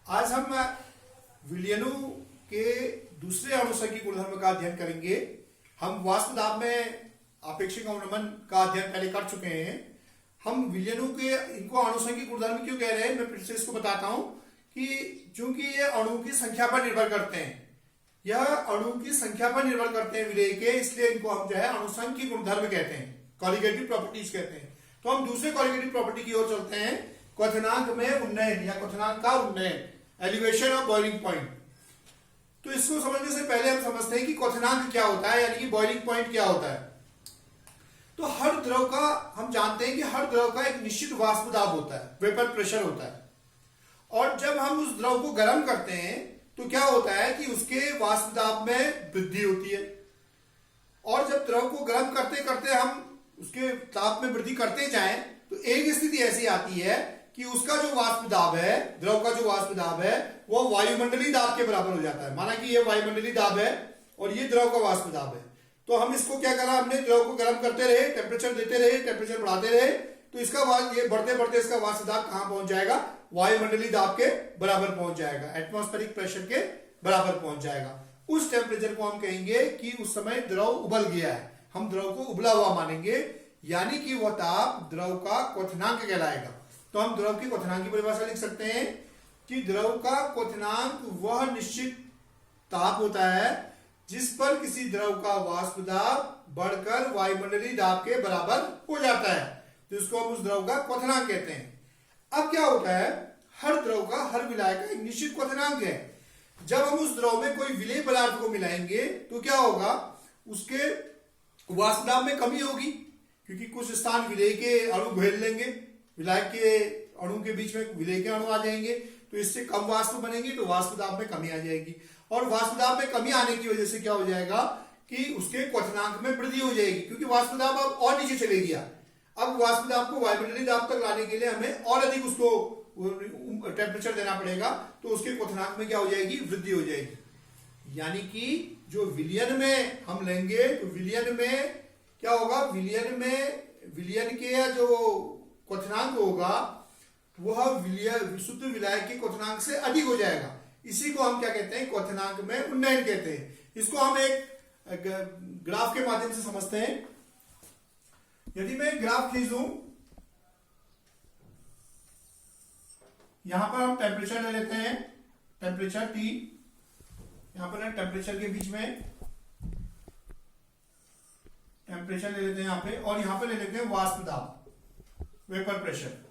आज हम विलयनों के दूसरे अणुसंघीय गुणधर्म का अध्ययन करेंगे। हम वाष्प दाब में आपेक्षिक अवनमन का अध्ययन पहले कर चुके हैं। हम विलयनों के इनको अणुसंघीय गुणधर्म क्यों कह रहे हैं, मैं फिर से इसको बताता हूं कि चूंकि ये अणु की संख्या पर निर्भर करते हैं, यह अणु की संख्या पर निर्भर करते हैं विलेय के, इसलिए इनको हम जो है अणुसंघीय गुणधर्म कहते हैं, कॉलिगेटिव प्रॉपर्टीज कहते हैं। तो हम दूसरे कॉलिगेटिव प्रॉपर्टी की ओर चलते हैं, क्वथनांक में उन्नयन या क्वथनांक का उन्नयन, एलिवेशन ऑफ बॉइलिंग पॉइंट। तो इसको समझने से पहले हम समझते हैं कि क्वथनांक क्या होता है, यानी कि बॉइलिंग पॉइंट क्या होता है। तो हर द्रव का हम जानते हैं कि हर द्रव का एक निश्चित वाष्प दाब होता है, वेपर प्रेशर होता है, और जब हम उस द्रव को गर्म करते हैं तो क्या होता है कि उसके वाष्प दाब में वृद्धि होती है। और जब द्रव को गर्म करते करते हम उसके ताप में वृद्धि करते जाएं तो एक स्थिति ऐसी आती है कि उसका जो वाष्प दाब है, द्रव का जो वाष्प दाब है, वो वायुमंडलीय दाब के बराबर हो जाता है। माना कि ये वायुमंडलीय दाब है और ये द्रव का वाष्प दाब है। तो हम इसको क्या करा, हमने द्रव को गर्म करते रहे, टेम्परेचर देते रहे, टेम्परेचर बढ़ाते रहे, तो इसका ये बढ़ते बढ़ते इसका वाष्प दाब कहां पहुंच जाएगा, वायुमंडलीय दाब के बराबर पहुंच जाएगा, एटमॉस्फेरिक प्रेशर के बराबर पहुंच जाएगा। उस टेम्परेचर को हम कहेंगे कि उस समय द्रव उबल गया है, हम द्रव को उबला हुआ मानेंगे, यानी कि वह ताप द्रव का क्वथनांक कहलाएगा। तो हम द्रव की क्वथनांक की परिभाषा लिख सकते हैं कि द्रव का क्वथनांक वह निश्चित ताप होता है जिस पर किसी द्रव का वाष्प दाब बढ़कर वायुमंडलीय दाब के बराबर हो जाता है, तो इसको हम उस द्रव का क्वथनांक कहते हैं। अब क्या होता है, हर द्रव का, हर विलाय का एक निश्चित क्वथनांक है। जब हम उस द्रव में कोई विलेय पदार्थ को मिलाएंगे तो क्या होगा, उसके वाष्प दाब में कमी होगी, क्योंकि कुछ स्थान विलेय के अणु घेर लेंगे, विलायक के अणु के बीच में विलेय के अणु आ जाएंगे, तो इससे कम वाष्प बनेंगे, तो वाष्प दाब में कमी आ जाएगी। और वाष्प दाब में कमी आने की वजह से क्या हो जाएगा कि उसके क्वथनांक में वृद्धि हो जाएगी, क्योंकि वाष्प दाब अब और नीचे चले गया। अब वाष्प दाब को वायुमंडलीय दाब तक लाने के लिए हमें और अधिक उसको टेम्परेचर देना पड़ेगा, तो उसके क्वथनांक में क्या हो जाएगी, वृद्धि हो जाएगी। यानी कि जो विलयन में हम लेंगे तो विलयन में क्या होगा, विलयन के जो क्वथनांक होगा वह शुद्ध विलायक के क्वथनांक से अधिक हो जाएगा। इसी को हम क्या कहते हैं, क्वथनांक में उन्नयन कहते हैं। इसको हम एक ग्राफ के माध्यम से समझते हैं। यदि मैं ग्राफ खींच दूं, यहां पर हम टेम्परेचर ले लेते हैं, टेम्परेचर T, यहां पर टेम्परेचर के बीच में टेम्परेचर ले लेते हैं यहां पे, और यहां पे ले लेते हैं वाष्प दाब, वेपर प्रेशर।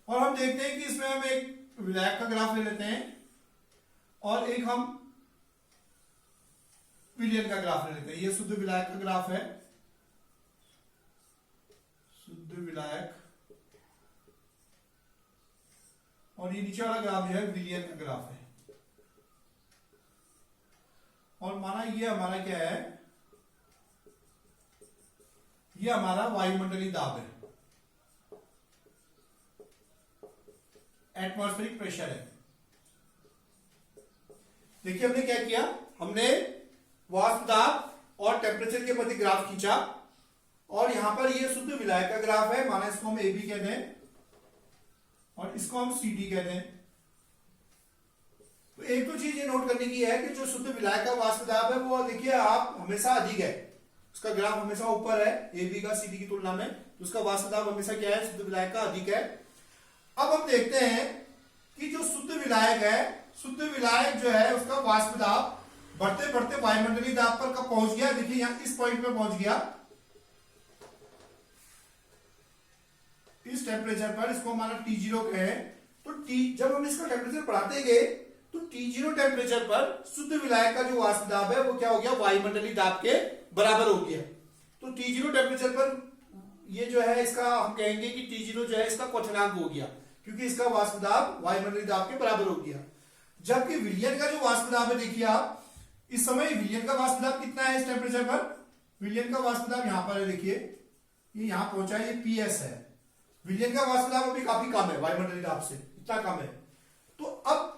और हम देखते हैं कि इसमें हम एक विलायक का ग्राफ ले लेते हैं और एक हम विलयन का ग्राफ ले लेते हैं। ये शुद्ध विलायक का ग्राफ है, शुद्ध विलायक, और ये नीचे वाला ग्राफ जो है विलयन का ग्राफ है। और माना ये हमारा क्या है, ये हमारा वायुमंडलीय दाब है, एटमॉस्फेरिक प्रेशर है। देखिए हमने क्या किया, हमने वाष्प दाब और टेम्परेचर के प्रति ग्राफ खींचा, और यहां पर ये शुद्ध विलायक का ग्राफ है, माना इसको हम AB कहते हैं और इसको हम CD कहते हैं। तो एक तो चीज ये नोट करने की है कि जो शुद्ध विलायक का वाष्प दाब है वो देखिए आप हमेशा अधिक है, उसका ग्राफ हमेशा ऊपर है AB का CD की तुलना में, तो उसका वाष्प दाब हमेशा क्या है, शुद्ध विलायक का अधिक है। अब हम देखते हैं कि जो शुद्ध विलायक है, शुद्ध विलायक जो है उसका वाष्प दाब बढ़ते बढ़ते वायुमंडलीय दाब पर कब पहुंच गया, देखिए यहां इस पॉइंट पे पहुंच गया, इस टेम्परेचर पर, इसको हमारा T0 कहें। तो जब हम इसका टेम्परेचर बढ़ाते गए तो T0 टेम्परेचर पर शुद्ध विलायक का जो वाष्प दाब है वो क्या हो गया, वायुमंडलीय दाब के बराबर हो गया। तो T0 टेम्परेचर पर ये जो है इसका हम कहेंगे कि T0 जो है इसका क्वथनांक हो गया, क्योंकि इसका वाष्प दाब वायुमंडलीय दाब के बराबर हो गया। जबकि विलयन का जो वाष्प दाब है, देखिए आप इस समय विलयन का वाष्प दाब कितना है इस टेम्परेचर पर, विलयन का वाष्प दाब यहां पर है, देखिए ये यहां पहुंचा है, ये PS है। विलयन का वाष्प दाब अभी काफी कम है, वायुमंडलीय दाब से इतना कम है। तो अब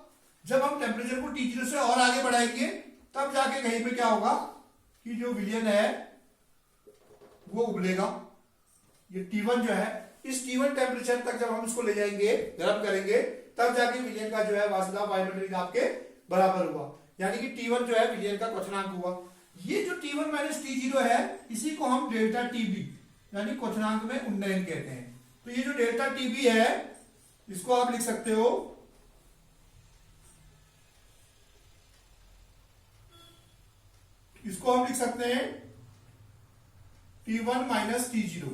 जब हम टेम्परेचर को T0 से और आगे बढ़ाएंगे तब जाके कहीं पे क्या होगा कि जो विलयन है वो उबलेगा, ये T1 जो है इस T1 टेम्परेचर तक जब हम इसको ले जाएंगे, गर्म करेंगे, तब जाके विलयन का जो है वाष्प दाब वायुमंडलीय दाब के बराबर हुआ, यानी कि T1 जो है विलयन का क्वथनांक हुआ। ये जो T1 माइनस T0 है, इसी को हम डेल्टा टीबी यानी क्वथनांक में उन्नयन कहते हैं। तो ये जो डेल्टा टीबी है, इसको आप लिख सकते हो इसको हम लिख सकते हैं T1 माइनस T0।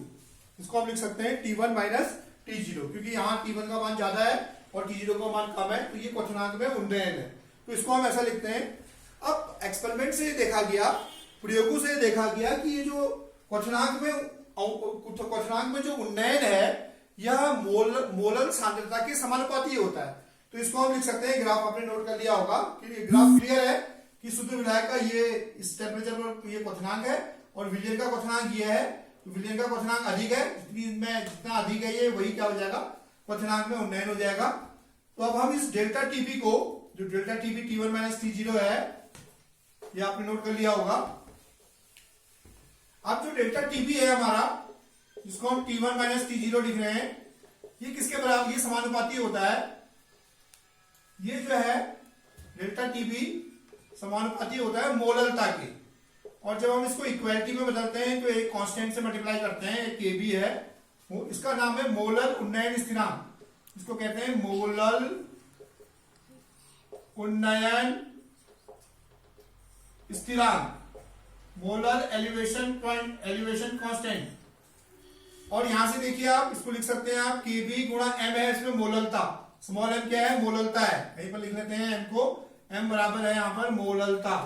इसको हम लिख सकते हैं T1 माइनस T0, क्योंकि यहां T1 का मान ज्यादा है और T0 का मान कम है, तो ये क्वथनांक में उन्नयन है, तो इसको हम ऐसा लिखते हैं। अब एक्सपेरिमेंट से देखा गया, प्रयोगों से देखा गया कि ये जो क्वथनांक में जो उन्नयन है, यह मोलर सांद्रता के समानुपाती होता है। तो इसको हम लिख सकते हैं, ग्राफ आपने नोट कर लिया होगा कि ग्राफ क्लियर है कि शुद्ध विलायक का ये इस टेम्परेचर पर ये क्वथनांक है और विलयन का क्वथनांक ये है। तो विलयन का क्वथनांक अधिक है, जितना अधिक है ये वही क्या हो जाएगा, क्वथनांक में उन्नयन हो जाएगा। तो अब हम इस डेल्टा टीबी को, जो delta TB T1 minus T0 है, ये आपने नोट कर लिया होगा। अब जो डेल्टा टीबी है हमारा, जिसको हम T1 माइनस T0 लिख रहे हैं, ये किसके बराबर, ये समानुपाती होता है। ये जो है डेल्टा टीबी समानुपाती होता है मोलरता के, और जब हम इसको इक्वालिटी में बदलते हैं तो एक कांस्टेंट से मल्टीप्लाई करते हैं, एक Kb है, वो इसका नाम है मोलर उन्नयन स्थिरांक। इसको कहते हैं मोलर उन्नयन स्थिरांक, मोलर एलिवेशन कांस्टेंट। और यहां से देखिए आप इसको लिख सकते हैं आप Kb गुणा m है, इसमें मोलरता, स्मॉल m क्या है, मोलरता है, यहीं पर लिख लेते हैं m को, m बराबर है यहां पर मोलरता।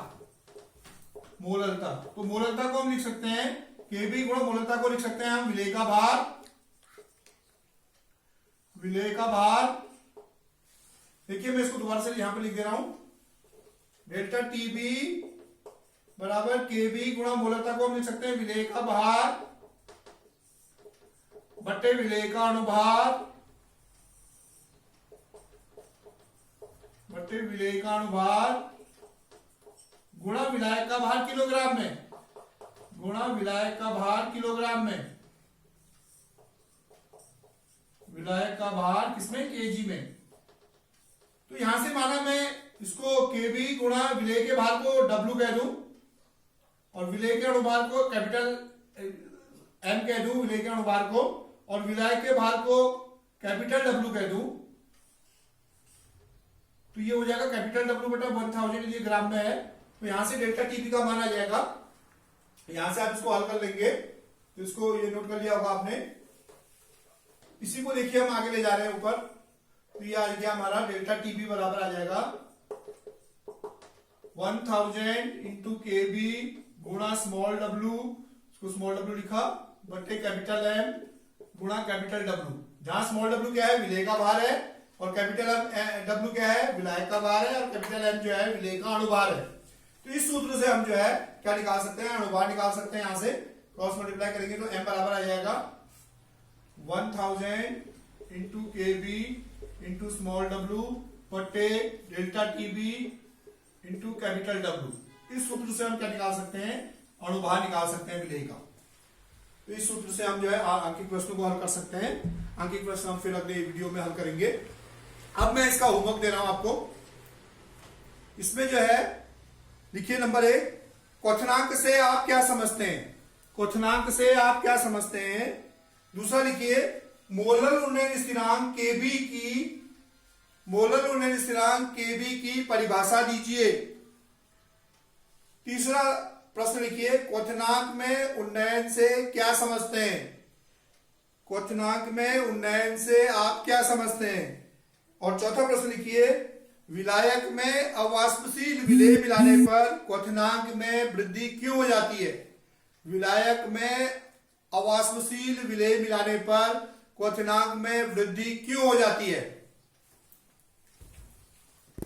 तो मोलरता को हम लिख सकते हैं Kb गुणा मोलरता को लिख सकते हैं हम विलेय का भार। देखिए मैं इसको दोबारा से यहां पे लिख दे रहा हूं, डेल्टा टीबी बराबर Kb गुणा मोलरता को हम लिख सकते हैं विलेय का भार बटे विलेय का अनुभार गुणा विलायक का भार किलोग्राम में, विलायक का भार किसमें, केजी में। तो यहां से माना मैं इसको Kb गुणा विलेय के भार को W कह दूं और विलेय के अनुभार को कैपिटल M कह दूं, विलेय के अनुभार को, और विलायक के भार को कैपिटल W कह दूं, तो ये हो जाएगा कैपिटल W बटा 1000, ये ग्राम में है। तो यहां से डेल्टा टीबी का मान आ जाएगा। यहां से आप इसको हल कर लेंगे, तो इसको ये नोट कर लिया होगा आपने। इसी को देखिए हम आगे ले जा रहे हैं ऊपर, तो ये आ गया हमारा डेल्टा टीबी बराबर आ जाएगा 1000 इंटू Kb गुणा स्मॉल w, इसको स्मॉल w लिखा, बटे कैपिटल M गुणा कैपिटल W, जहां स्मॉल w क्या है, विलेय का भार है, और कैपिटल W क्या है, विलायक का भार है, और कैपिटल M जो है विलेय का अनुभार है। तो इस सूत्र से हम जो है क्या निकाल सकते हैं, अनुभार निकाल सकते हैं। यहां से क्रॉस मल्टीप्लाई करेंगे तो M बराबर आ जाएगा 1000 into Kb into small w बटे delta TB into capital W। इस सूत्र से हम क्या निकाल सकते हैं, अनुभार निकाल सकते हैं विलेय का। तो इस सूत्र से हम जो है अंकित प्रश्नों को हल कर सकते हैं। अंकित प्रश्न हम फिर अगले वीडियो में हल करेंगे। अब मैं इसका होमवर्क दे रहा हूं आपको। इसमें जो है लिखिए नंबर 1, क्वथनांक से आप क्या समझते हैं। दूसरा लिखिए मोलर उन्नयन स्थिरांक Kb की परिभाषा दीजिए। तीसरा प्रश्न लिखिए क्वथनांक में उन्नयन से क्या समझते हैं। और चौथा प्रश्न लिखिए विलायक में अवाष्पशील विलेय मिलाने पर क्वथनांक में वृद्धि क्यों हो जाती है। विलायक में अवाष्पशील विलेय मिलाने पर क्वथनांक में वृद्धि क्यों हो जाती है।